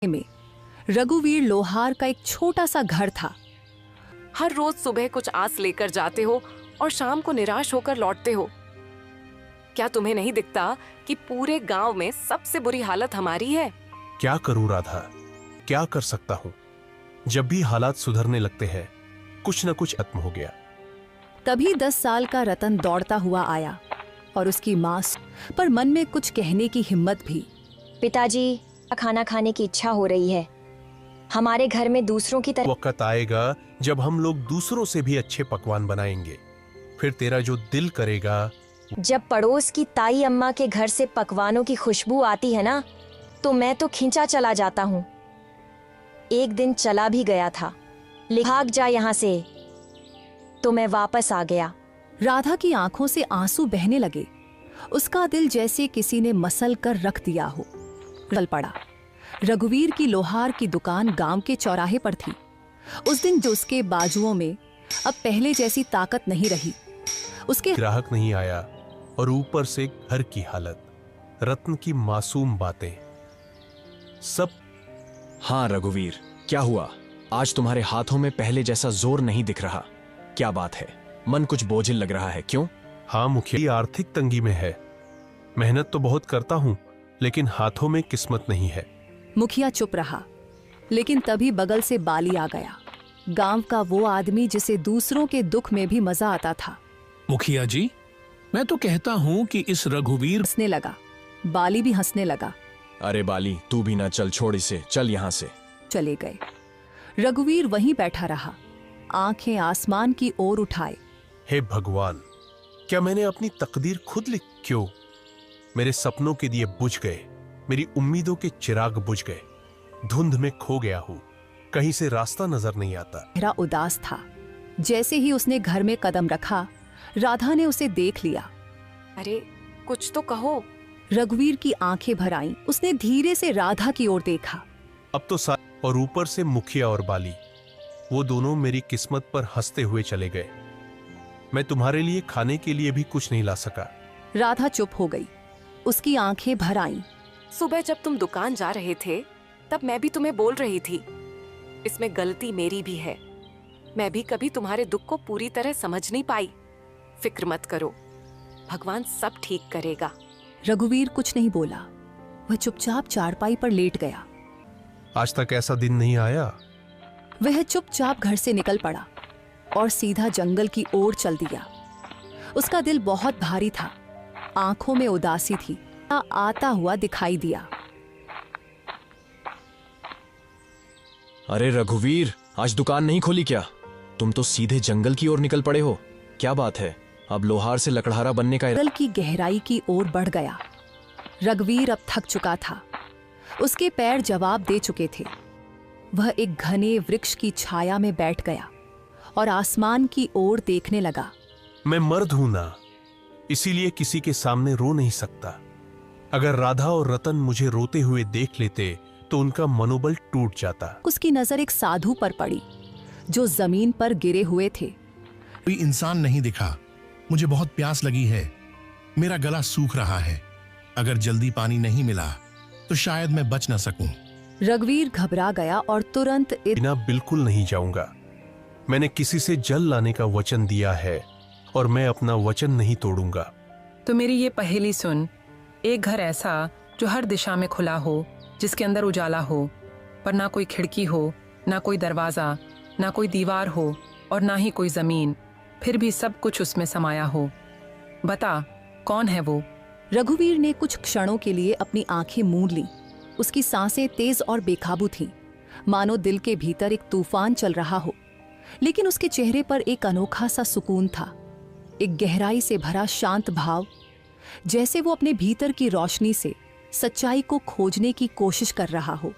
में रघुवीर लोहार का एक छोटा सा घर था। हर रोज सुबह कुछ आस लेकर जाते हो और शाम को निराश होकर लौटते हो। क्या तुम्हें नहीं दिखता कि पूरे गांव में सबसे बुरी हालत हमारी है? क्या करूं राधा, क्या कर सकता हूं? जब भी हालात सुधरने लगते हैं कुछ न कुछ खत्म हो गया। तभी 10 साल का रतन दौड़ता हुआ आया और उसकी मां पर मन में कुछ कहने की हिम्मत भी। पिताजी, खाना खाने की इच्छा हो रही है। हमारे घर में दूसरों की तरह वक्त आएगा जब हम लोग दूसरों से भी अच्छे पकवान बनाएंगे। फिर तेरा जो दिल करेगा। जब पड़ोस की ताई अम्मा के घर से पकवानों की खुशबू आती है ना, तो मैं तो खींचा चला जाता हूँ। एक दिन चला भी गया था, भाग जा यहाँ से, तो मैं वापस आ गया। राधा की आंखों से आंसू बहने लगे। उसका दिल जैसे किसी ने मसल कर रख दिया हो। चल पड़ा। रघुवीर की लोहार की दुकान गांव के चौराहे पर थी। उस दिन जो उसके बाजुओं में अब पहले जैसी ताकत नहीं रही। उसके ग्राहक नहीं आया और ऊपर से घर की हालत, रत्न की मासूम बातें, सब। हाँ रघुवीर, क्या हुआ? आज तुम्हारे हाथों में पहले जैसा जोर नहीं दिख रहा। क्या बात है? मन कुछ बोझिल लग रहा है, क्यों? हाँ मुखिया, आर्थिक तंगी में है। मेहनत तो बहुत करता हूँ लेकिन हाथों में किस्मत नहीं है। मुखिया चुप रहा, लेकिन तभी बगल से बाली आ गया। गांव का वो आदमी जिसे दूसरों के दुख में भी मजा आता था। मुखिया जी, मैं तो कहता हूँ कि इस रघुवीर। हंसने लगा। बाली भी हंसने लगा। अरे बाली, तू भी ना चल, छोड़ इसे, चल यहाँ से। चले गए। रघुवीर वहीं बैठा रहा, आंखें आसमान की ओर उठाए। हे भगवान, क्या मैंने अपनी तकदीर खुद लिख? क्यों मेरे सपनों के दिए बुझ गए, मेरी उम्मीदों के चिराग बुझ गए। धुंध में खो गया हूं, कहीं से रास्ता नजर नहीं आता। चेहरा उदास था। जैसे ही उसने घर में कदम रखा, राधा ने उसे देख लिया। अरे कुछ तो कहो। रघुवीर की आंखें भर आईं। उसने धीरे से राधा की ओर देखा। अब तो और ऊपर से मुखिया और बाली, वो दोनों मेरी किस्मत पर हंसते हुए चले गए। मैं तुम्हारे लिए खाने के लिए भी कुछ नहीं ला सका। राधा चुप हो गई। उसकी आंखें भर आईं। सुबह जब तुम दुकान जा रहे थे तब मैं भी तुम्हें बोल रही थी, इसमें गलती मेरी भी है। मैं भी कभी तुम्हारे दुख को पूरी तरह समझ नहीं पाई। फिक्र मत करो, भगवान सब ठीक करेगा। रघुवीर कुछ नहीं बोला। वह चुपचाप चारपाई पर लेट गया। आज तक ऐसा दिन नहीं आया। वह चुपचाप घर से निकल पड़ा और सीधा जंगल की ओर चल दिया। उसका दिल बहुत भारी था, आंखों में उदासी थी। आता हुआ दिखाई दिया। अरे रघुवीर, आज दुकान नहीं खोली क्या? तुम तो सीधे जंगल की ओर निकल पड़े हो। क्या बात है? अब लोहार से लकड़हारा बनने का जंगल की गहराई की ओर बढ़ गया। रघुवीर अब थक चुका था। उसके पैर जवाब दे चुके थे। वह एक घने वृक्ष की छाया में बैठ गया और आसमान की ओर देखने लगा। मैं मर्द हूं ना, इसीलिए किसी के सामने रो नहीं सकता। अगर राधा और रतन मुझे रोते हुए देख लेते तो उनका मनोबल टूट जाता। उसकी नजर एक साधु पर पड़ी जो जमीन पर गिरे हुए थे। कोई इंसान नहीं दिखा। मुझे बहुत प्यास लगी है। मेरा गला सूख रहा है। अगर जल्दी पानी नहीं मिला तो शायद मैं बच न सकूं। रघुवीर घबरा गया और तुरंत बिना बिल्कुल नहीं जाऊंगा। मैंने किसी से जल लाने का वचन दिया है और मैं अपना वचन नहीं तोड़ूंगा। तो मेरी ये पहेली सुन। एक घर ऐसा जो हर दिशा में खुला हो, जिसके अंदर उजाला हो, पर ना कोई खिड़की हो, ना कोई दरवाजा, ना कोई दीवार हो और ना ही कोई जमीन, फिर भी सब कुछ उसमें समाया हो। बता कौन है वो? रघुवीर ने कुछ क्षणों के लिए अपनी आंखें मूंद ली। उसकी सांसें तेज और बेकाबू थीं, मानो दिल के भीतर एक तूफान चल रहा हो। लेकिन उसके चेहरे पर एक अनोखा सा सुकून था, एक गहराई से भरा शांत भाव, जैसे वो अपने भीतर की रोशनी से सच्चाई को खोजने की कोशिश कर रहा हो।